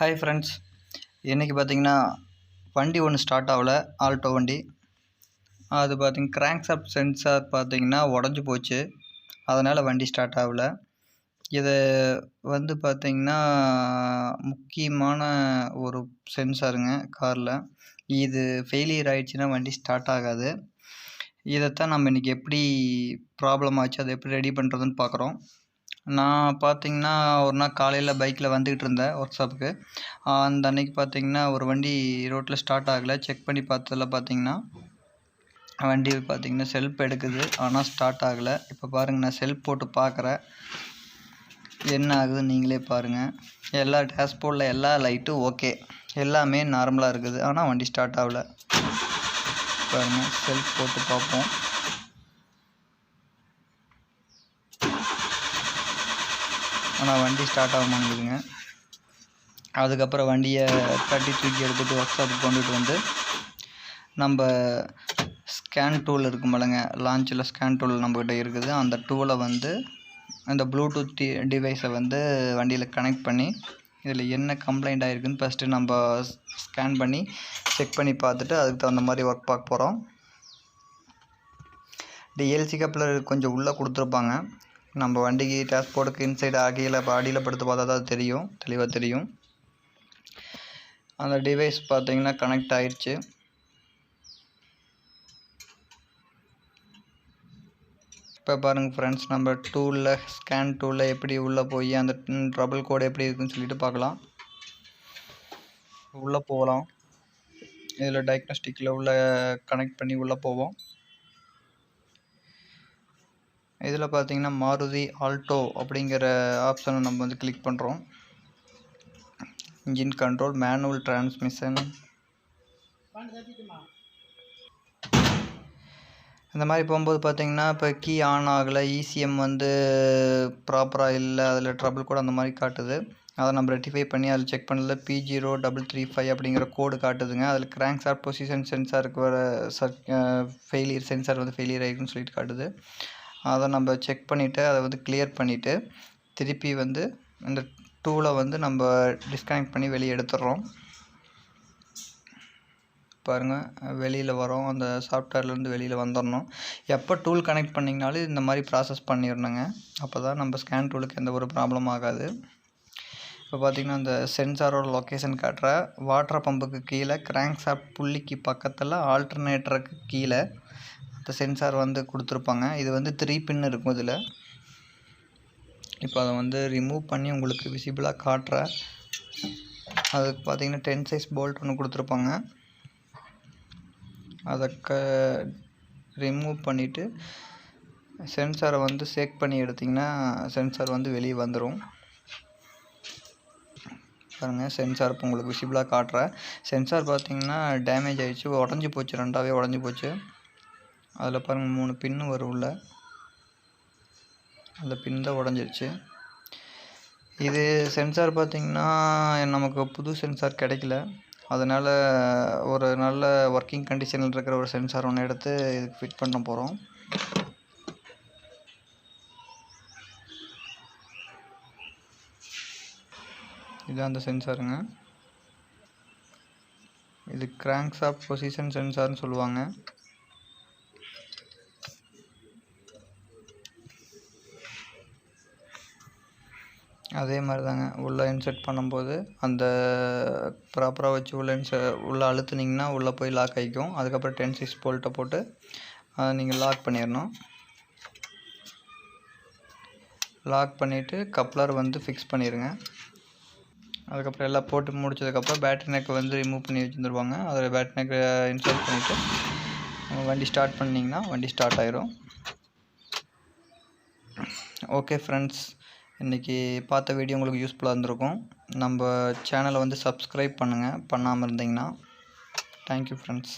Hi friends, இன்றைக்கி பார்த்தீங்கன்னா வண்டி ஒன்று ஸ்டார்ட் ஆகலை. ஆல்டோ வண்டி. அது கிராங்க் ஷாஃப்ட் சென்சார் பார்த்தீங்கன்னா உடஞ்சி போச்சு. அதனால் வண்டி ஸ்டார்ட் ஆகலை. இது பார்த்தீங்கன்னா முக்கியமான ஒரு சென்சாருங்க காரில். இது ஃபெயிலியர் ஆகிடுச்சின்னா வண்டி ஸ்டார்ட் ஆகாது. இதைத்தான் நம்ம இன்றைக்கி எப்படி ப்ராப்ளம் ஆச்சு, அதை எப்படி ரெடி பண்ணுறதுன்னு பார்க்குறோம். நான் பார்த்தீங்கன்னா ஒரு நாள் காலையில் பைக்கில் வந்துக்கிட்டு இருந்தேன் ஒர்க் ஷாப்புக்கு. அந்த அன்னைக்கு பார்த்தீங்கன்னா ஒரு வண்டி ரோட்டில் ஸ்டார்ட் ஆகலை. செக் பண்ணி பார்த்ததில் பார்த்தீங்கன்னா வண்டி பார்த்தீங்கன்னா செல்ஃப் எடுக்குது, ஆனால் ஸ்டார்ட் ஆகலை. இப்போ பாருங்கள், நான் செல்ஃப் போட்டு பார்க்குறேன், என்ன ஆகுதுன்னு நீங்களே பாருங்கள். எல்லா டேஷ்போர்டில் எல்லா லைட்டும் ஓகே, எல்லாமே நார்மலாக இருக்குது, ஆனால் வண்டி ஸ்டார்ட் ஆகலை. பாருங்கள், செல்ஃப் போட்டு பார்ப்போம். ஆனால் வண்டி ஸ்டார்ட் ஆக மாட்டேங்குதுங்க. அதுக்கப்புறம் வண்டியை தூக்கி எடுத்துகிட்டு ஒர்க் ஷாப்புக்கு கொண்டுட்டு வந்து நம்ம ஸ்கேன் டூல் இருக்குமில்லங்க, லான்ச்சில் ஸ்கேன் டூல் நம்மக்கிட்ட இருக்குது. அந்த டூலை அந்த ப்ளூடூத் டிவைஸை வண்டியில் கனெக்ட் பண்ணி இதில் என்ன கம்ப்ளைண்ட் ஆகிருக்குன்னு ஃபஸ்ட்டு நம்ம ஸ்கேன் பண்ணி செக் பண்ணி பார்த்துட்டு அதுக்கு தகுந்த மாதிரி ஒர்க் பார்க்க போகிறோம். டிஎல்சி கப்ளர் கொஞ்சம் உள்ளே கொடுத்துருப்பாங்க. நம்ம வண்டிக்கு டேஷ்போர்டுக்கு இன்சைடு அடியில் படுத்து பார்த்தா தான் தெரியும், தெளிவாக தெரியும். அந்த டிவைஸ் பார்த்தீங்கன்னா கனெக்ட் ஆயிடுச்சு. இப்போ பாருங்கள் ஃப்ரெண்ட்ஸ், நம்ம ஸ்கேன் டூலில் எப்படி உள்ளே போய் அந்த ட்ரபிள் கோடு எப்படி இருக்குன்னு சொல்லிட்டு பார்க்கலாம். உள்ளே போகலாம். இதில் டயக்னோஸ்டிக்கில் உள்ள கனெக்ட் பண்ணி உள்ளே போவோம். இதில் பார்த்தீங்கன்னா மாருதி ஆல்டோ அப்படிங்கிற ஆப்ஷனை நம்ம கிளிக் பண்ணுறோம். இன்ஜின் கண்ட்ரோல், மேனுவல் டிரான்ஸ்மிஷன், இந்த மாதிரி போகும்போது பார்த்தீங்கன்னா இப்போ கீ ஆன் ஆகலை, இசிஎம் ப்ராப்பராக இல்லை, அதில் ட்ரபிள் கூட அந்த மாதிரி காட்டுது. அதை நம்ம ரெக்டிஃபை பண்ணி அதில் செக் பண்ணல. P0335 அப்படிங்கிற கோடு காட்டுதுங்க. அதில் கிராங்க் ஷாஃப்ட் பொசிஷன் சென்சாருக்கு வர ஃபெயிலியர் சென்சார் ஃபெயிலியர் ஆகிருக்குன்னு சொல்லிட்டு காட்டுது. அதை நம்ம செக் பண்ணிவிட்டு அதை கிளியர் பண்ணிவிட்டு திருப்பி இந்த டூலை நம்ம டிஸ்கனெக்ட் பண்ணி வெளியே எடுத்துடுறோம். பாருங்கள், வெளியில் வரோம். அந்த சாஃப்ட்வேர்லேருந்து வெளியில் வந்துடணும். எப்போ டூல் கனெக்ட் பண்ணிங்கனாலும் இந்த மாதிரி ப்ராசஸ் பண்ணிடணுங்க. அப்போ தான் நம்ம ஸ்கேன் டூலுக்கு எந்த ஒரு ப்ராப்ளம் ஆகாது. இப்போ பார்த்திங்கன்னா அந்த சென்சாரோட லொக்கேஷன் காட்டுற வாட்டர் பம்புக்கு கீழே, கிராங்க் ஷாஃப்ட் புள்ளிக்கு பக்கத்தில், ஆல்டர்னேட்டருக்கு கீழே அந்த சென்சார் கொடுத்துருப்பாங்க. இது 3 பின் இருக்கும் இதில். இப்போ அதை ரிமூவ் பண்ணி உங்களுக்கு விசிபிளாக காட்டுறேன். அதுக்கு பார்த்திங்கன்னா 10 சைஸ் போல்ட் ஒன்று கொடுத்துருப்பாங்க. அதை ரிமூவ் பண்ணிவிட்டு சென்சாரை ஷேக் பண்ணி எடுத்திங்கன்னா சென்சார் வெளியே வந்துடும். பாருங்கள், சென்சார் இப்போ உங்களுக்கு விசிபிளாக காட்டுறேன். சென்சார் பார்த்திங்கன்னா டேமேஜ் ஆகிடுச்சு, உடஞ்சி போச்சு, ரெண்டாவே உடஞ்சி போச்சு. அதில் பாருங்கள் 3 பின்னு வரும் உள்ள, அந்த பின் தான் உடஞ்சிருச்சு. இது சென்சார் பார்த்திங்கன்னா நமக்கு புது சென்சார் கிடைக்கல. அதனால் ஒரு நல்ல ஒர்க்கிங் கண்டிஷனில் இருக்கிற ஒரு சென்சார் ஒன்று எடுத்து இதுக்கு ஃபிட் பண்ண போகிறோம். இதுதான் அந்த சென்சாருங்க. இது கிராங்க் ஷாஃப்ட் பொசிஷன் சென்சார்னு சொல்லுவாங்க. அதே மாதிரி தாங்க, உள்ளே இன்செர்ட் பண்ணும்போது அந்த ப்ராப்பராக வச்சு உள்ளே அழுத்துனீங்கன்னா உள்ளே போய் லாக் ஆகிக்கும். அதுக்கப்புறம் 10 6 போல்ட்டை போட்டு அதை நீங்கள் லாக் பண்ணிடணும். லாக் பண்ணிவிட்டு கப்ளர் ஃபிக்ஸ் பண்ணிடுங்க. அதுக்கப்புறம் எல்லாம் போட்டு முடிச்சதுக்கப்புறம் பேட்டரி நெக்கை ரிமூவ் பண்ணி வச்சுருவாங்க. அதில் பேட்டரி நெக்கை இன்ஸ்டால் பண்ணிவிட்டு வண்டி ஸ்டார்ட் பண்ணிங்கன்னா வண்டி ஸ்டார்ட் ஆயிரும். ஓகே ஃப்ரெண்ட்ஸ், இன்றைக்கி பார்த்த வீடியோ உங்களுக்கு யூஸ்ஃபுல்லாக இருந்திருக்கும். நம்ம சேனலை சப்ஸ்கிரைப் பண்ணுங்கள், பண்ணாமல் இருந்தீங்கன்னா. Thank you friends.